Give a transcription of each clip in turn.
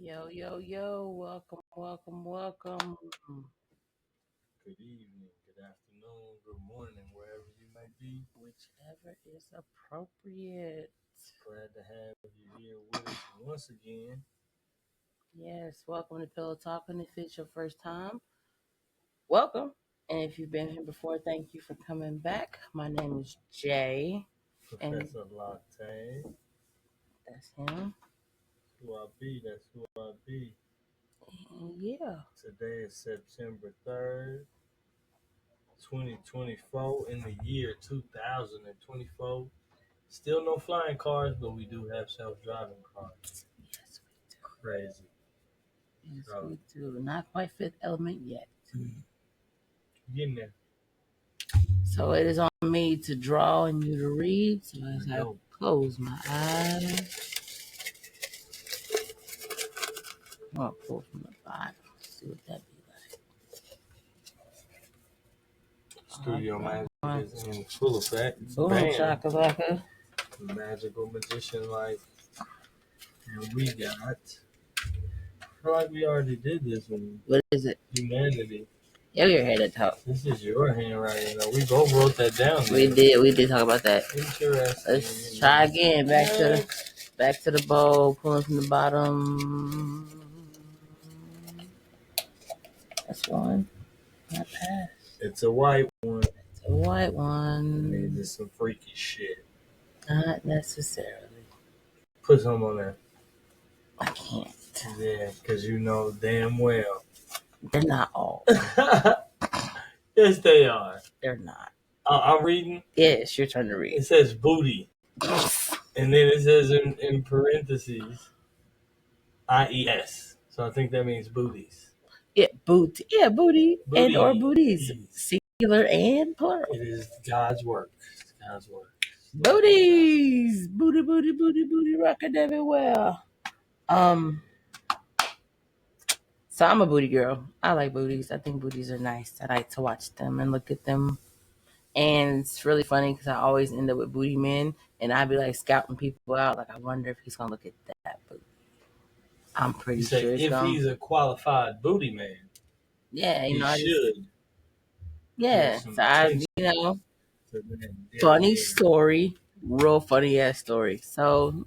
Yo, welcome. Good evening, good afternoon, good morning, wherever you may be. Whichever is appropriate. Glad to have you here with us once again. Yes, welcome to Pillow Talkin. If it's your first time, welcome. And if you've been here before, thank you for coming back. My name is Jay, and Professor Latte. that's him. Who I be, that's who I be. And yeah, Today is September 3rd, 2024, in the year 2024. Still no flying cars, but we do have self-driving cars. yes, Crazy. yes, So, we do. Not quite fifth element yet. getting there. So it is on me to draw and you to read. So Here as we I go. close my eyes, I'll pull from the bottom. See what that be Studio like. Magic is in full effect. Boom, Bam. shakalaka. Magical magician like. And we got. I feel like we already did this one. What is it? Humanity. Yeah, your head at top. This is your handwriting. Though. We both wrote that down. We did talk about that. Interesting. Let's try again. Back to the bowl, pulling from the bottom. That's one. Not pass. It's a white one. It's a white I one. mean, this is some freaky shit. Not necessarily. Put some on there. I can't. Yeah, because you know damn well. They're not all. Yes, they are. They're not. I'm reading. Yeah, it's your turn to read. It says booty. And then it says in parentheses, IES. So I think that means booties. Yeah, booty. Yeah, booty and or Booty-ies. booties. Singular and plural. It is God's work. It's God's work. Booties. Booty, rockin' everywhere. So I'm a booty girl. I like booties. I think booties are nice. I like to watch them and look at them. And it's really funny because I always end up with booty men, and I'd be like scouting people out. Like, I wonder if he's gonna look at that booty. I'm pretty You say sure it's if gonna. he's a qualified booty man, Yeah, he should. Yeah, Some so I, attention to that funny area. story, real funny ass story. So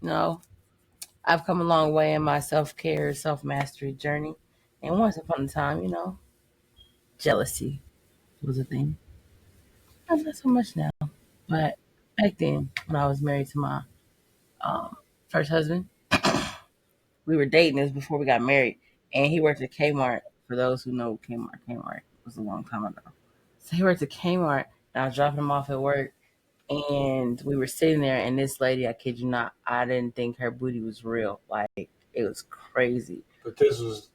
I've come a long way in my self care, self mastery journey, and once upon a time, jealousy was a thing. Not so much now, but back then when I was married to my first husband, we were dating. This before we got married, and he worked at Kmart. For those who know Kmart was a long time ago. So he worked at Kmart, and I was dropping him off at work, and we were sitting there, and this lady, I kid you not, I didn't think her booty was real. Like, it was crazy. But this was,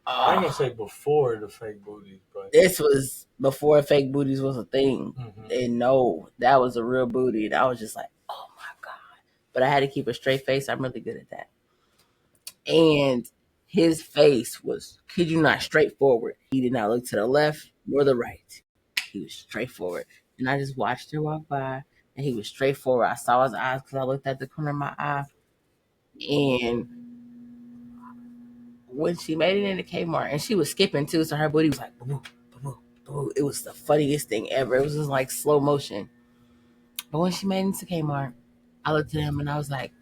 I ain't gonna say before the fake booties, but This was before fake booties was a thing. And no, that was a real booty. And I was just like, oh my God. But I had to keep a straight face. I'm really good at that. And his face was, kid you not, straightforward. He did not look to the left nor the right. He was straightforward. And I just watched her walk by, and he was straightforward. I saw his eyes because I looked at the corner of my eye. And when she made it into Kmart, and she was skipping too, so her booty was like, boo, boo, boo. It was the funniest thing ever. It was just like slow motion. But when she made it into Kmart, I looked at him and I was like,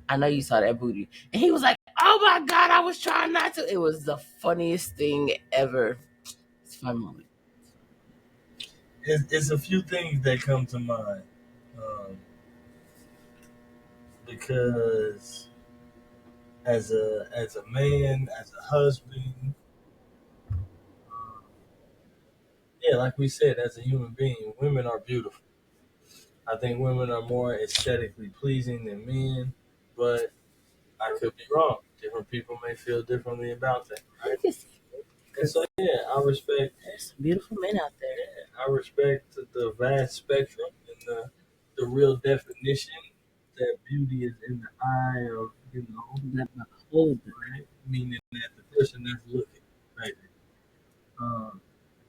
I know you saw that booty. And he was like, oh my God, I was trying not to. It was the funniest thing ever. It's a fun moment. it's a few things that come to mind. Because as a man, as a husband, yeah, like we said, as a human being, women are beautiful. I think women are more aesthetically pleasing than men, but I could be wrong. Different people may feel differently about that, right? And so, yeah, I respect. There's some beautiful men out there. Yeah, I respect the vast spectrum and the real definition that beauty is in the eye of That beholder. right? Meaning that the person that's looking, right?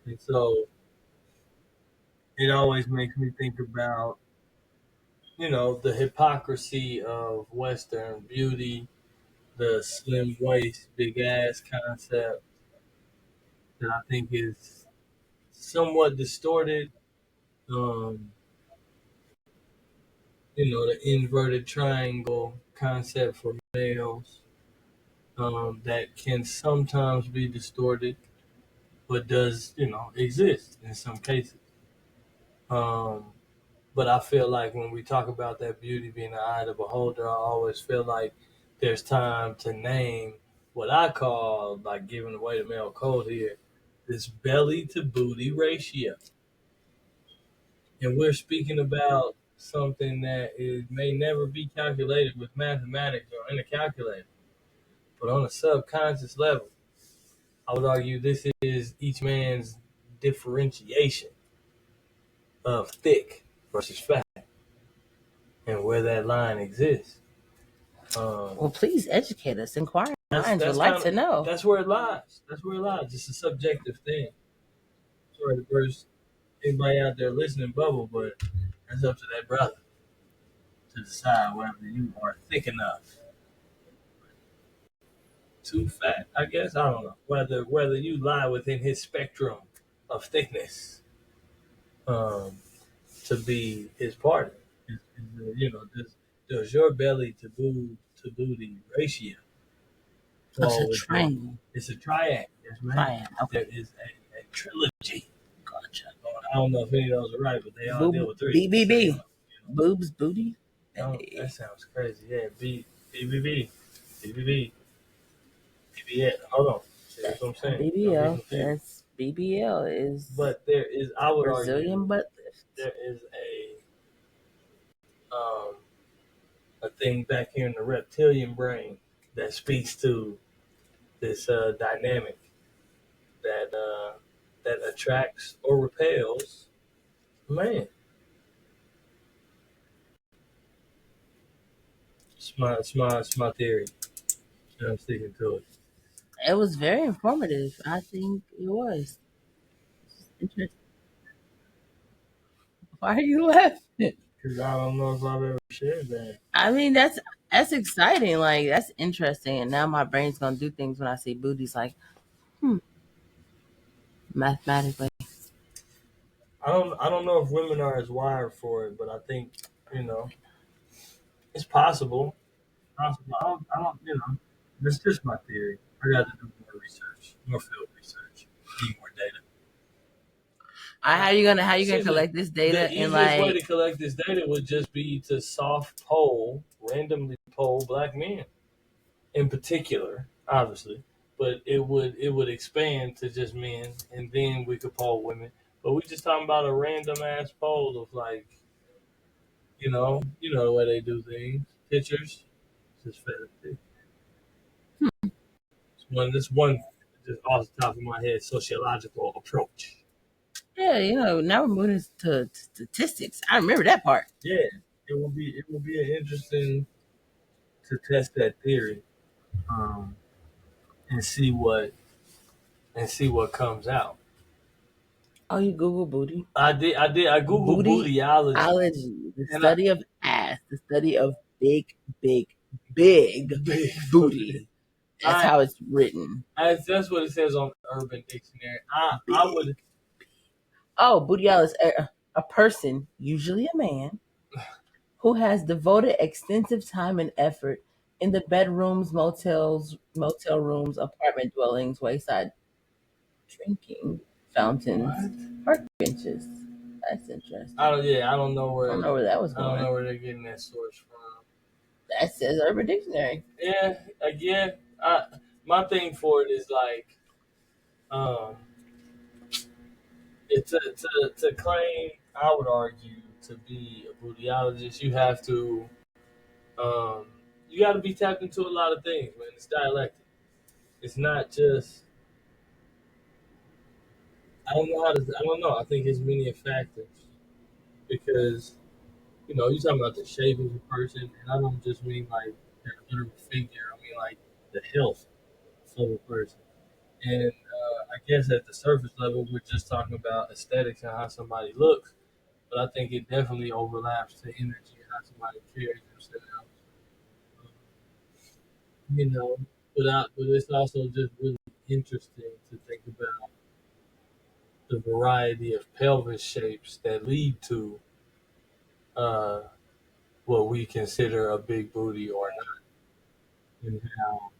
And so it always makes me think about the hypocrisy of Western beauty the slim waist, big ass concept that I think is somewhat distorted. Um, the inverted triangle concept for males that can sometimes be distorted, but does exist in some cases. Um, but I feel like when we talk about that beauty being the eye of the beholder, I always feel like there's time to name what I call, like giving away the male code here, this belly to booty ratio. And we're speaking about something that may never be calculated with mathematics or in a calculator, but on a subconscious level, I would argue this is each man's differentiation of thick versus fat and where that line exists. Um, Well, please educate us. Inquiring that's minds would that's like kind to of know. that's where it lies. That's where it lies. It's a subjective thing. Sorry to burst anybody out there listening bubble, but that's up to that brother to decide whether you are thick enough, too fat. I guess I don't know whether you lie within his spectrum of thickness um, to be his partner. Does your belly to booty ratio It's a fall within? triangle. It's a triad. Yes, man. Triad. Okay. There is a trilogy. Gotcha. I don't know if any of those are right, but they all deal Boob with three. So BBB. Boobs booty. that Hey. sounds crazy. Yeah, BBB, BBB, BBL. Hold on. See, that's That's what I'm not saying. Don't get BBL. confused. That's BBL is But there is, I would Brazilian argue, butt lift. there is um, a thing back here in the reptilian brain that speaks to this dynamic that that attracts or repels man. It's my theory. And I'm sticking to it. It was very informative. I think it was interesting. Why are you laughing? Because I don't know if I've ever shared that. I mean, that's exciting. Like that's interesting. And now my brain's gonna do things when I see booties. Like mathematically. I don't know if women are as wired for it, but I think you know it's possible. Possible. I don't. That's just my theory. I got to do more research, more field research, need more data. How you gonna Seriously, collect this the data and easiest way like to collect this data would just be to randomly poll black men in particular, obviously, but it would expand to just men, and then we could poll women. But we just talking about a random ass poll of like, the way they do things, pictures, just fantasy. This one, just off the top of my head, sociological approach. yeah, now we're moving to statistics. I remember that part. Yeah, it will be an interesting to test that theory, um, and see what comes out. Oh, you Google booty. I googled bootyology, Bootyology, the and I study of ass, the study of big, big, big big booty. booty. That's I how it's written. that's what it says on Urban Dictionary. I Big. would. Oh, bootyologist is a person, usually a man, who has devoted extensive time and effort in the bedrooms, motel rooms, apartment dwellings, wayside drinking What? fountains, park benches. That's interesting. I don't know I don't where know where that was I don't know going. where they're getting that source from. That says Urban Dictionary. Yeah, again, my thing for it is like, um, to claim, I would argue, to be a bootyologist, um, you got to be tapped into a lot of things, man. It's dialectic. It's not just. I don't know how to. I don't know. I think it's many factors because you talking about the shape of a person, and I don't just mean like their literal figure. I mean like the health of a person. And I guess at the surface level, we're just talking about aesthetics and how somebody looks, but I think it definitely overlaps to energy and how somebody carries themselves. you know, but it's also just really interesting to think about the variety of pelvis shapes that lead to uh, what we consider a big booty or not, and how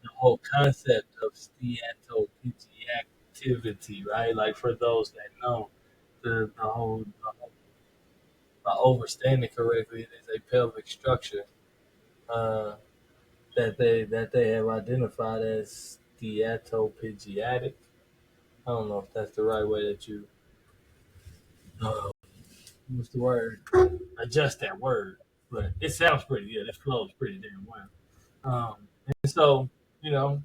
the whole concept of steatophysiactivity, right? Like for those that know, by overstanding correctly, it is a pelvic structure uh, that they have identified as steatopygiatic. I don't know if that's the right way that you uh, what's the word? Adjust that word, but it sounds pretty good. It flows pretty damn well. And so, you know,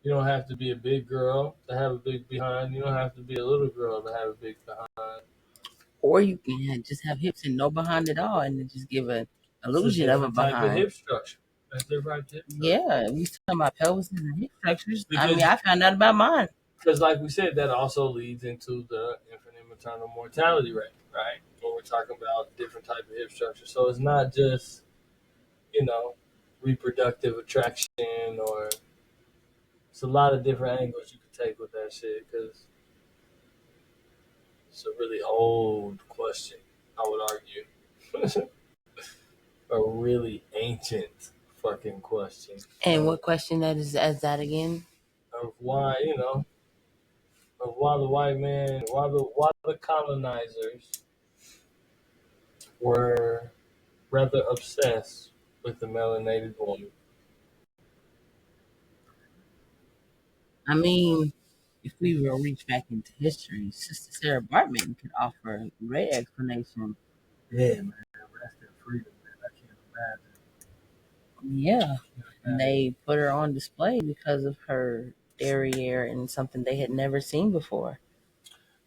you don't have to be a big girl to have a big behind. You don't have to be a little girl to have a big behind. Or you can just have hips and no behind at all, and then just give an It's a illusion of a different type of behind. hip structure. That's a different type of hip structure. Yeah, we talking about pelvises and hip structures. I mean, Because, I found out about mine. because like we said, that also leads into the infinite maternal mortality rate, right? When we're talking about different type of hip structure, so it's not just you know reproductive attraction or it's a lot of different angles you could take with that shit because it's a really old question. I would argue. A really ancient fucking question And what question that is as that again? of why of why the white man why the colonizers were rather obsessed with the melanated woman. I mean, if we will reach back into history, Sister Sarah Bartman could offer a great explanation. Yeah, man, rest in freedom, man. I can't Yeah, and imagine. they put her on display because of her derriere and something they had never seen before.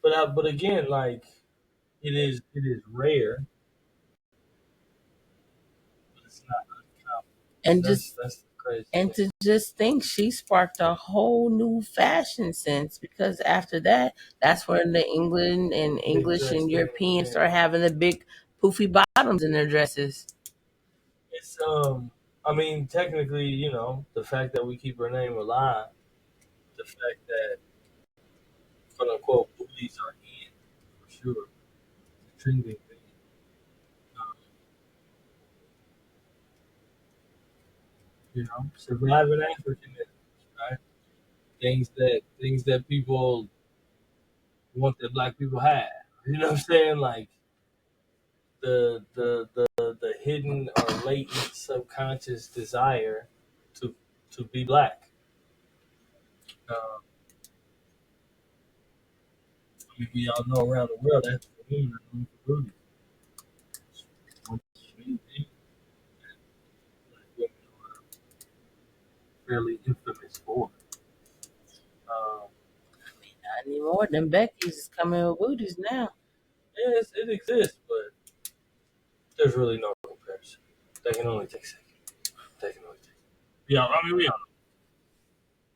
But again, like it is rare, but it's not uncommon. And That's the crazy thing. to just think she sparked a whole new fashion sense because after that, that's when the England and Big English dress and thing, Europeans yeah. start having the big poofy bottoms in their dresses. It's I mean technically, the fact that we keep her name alive, the fact that quote unquote booties are in for sure. It's a trending thing. Um, surviving Africanism, right? Things that people want that black people have. You know what I'm saying? Like the hidden or latent subconscious desire to to be black. Uh, I mean, we all know around the world that's the women are known for booty. One main thing black women are fairly infamous for. Um, Not anymore. Them Becky's is coming with booties now. yes, it exists, but there's really no comparison. They can only take second. They can only take. Yeah, I mean, we all know.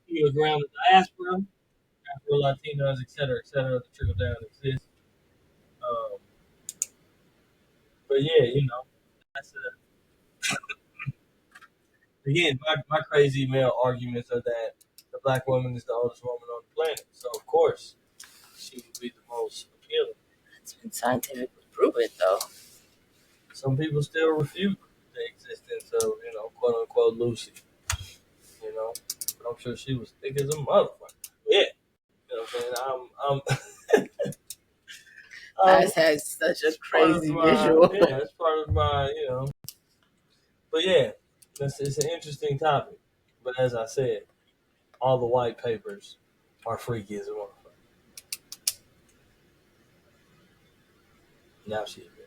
You look around the diaspora, Afro Latinos, et cetera, the trickle down exists. Um, but yeah, that's again, my crazy male arguments are that the black woman is the oldest woman on the planet. So, of course, she would be the most appealing. It's been scientifically proven, though. Some people still refute the existence of, quote unquote Lucy, you know. But I'm sure she was thick as a motherfucker. Yeah, you know what I'm saying? I I'm just had such a it's part of crazy my, visual. yeah, it's part of my. But yeah, it's an interesting topic. But as I said, all the white papers are freaky as a motherfucker. Now she admits.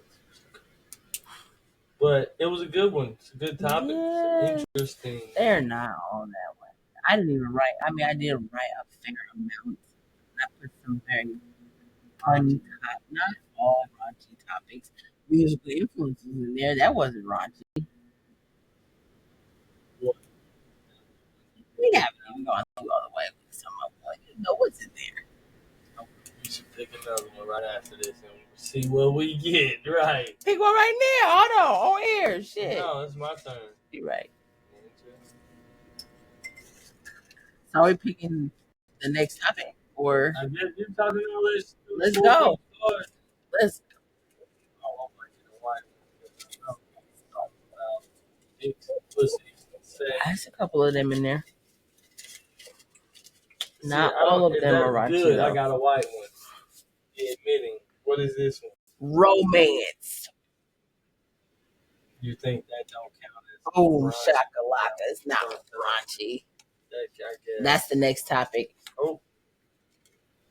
But it was a good one. It's a good topic. It's an Yeah, interesting. they're not all that way. I didn't even write. I mean, I did write a fair amount. I put some very fun, not all raunchy topics, musical influences in there. That wasn't raunchy. We haven't even gone through all the way with some of them. You know what's in there. We should pick another one right after this and see what we get. Right? Pick one right now. Hold on air. Shit. No, it's my turn. You're right. So are we picking the next topic, or I guess you're talking all this. let's go. Let's. Oh, I'm like, why? Dicks, pussies, sex. There's a couple of them in there. See, Not all of them are raunchy good. I though. got a white one. Admitting. What is this one? Romance. You think that don't count as Boom, raunchy? shakalaka. It's not raunchy. I guess. That's the next topic. Oh,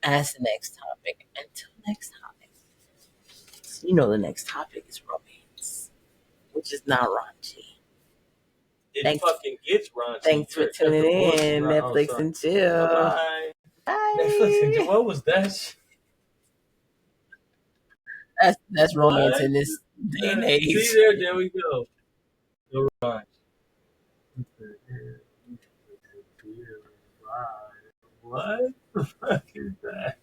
That's the next topic. Until next topic. You know the next topic is romance, which is not raunchy. it fucking gets raunchy. Thanks for tuning in, Netflix and chill. Bye. Bye. Netflix and chill. What was that? That's romance in this day and age. See there we go. The raunchy. What the fuck is that?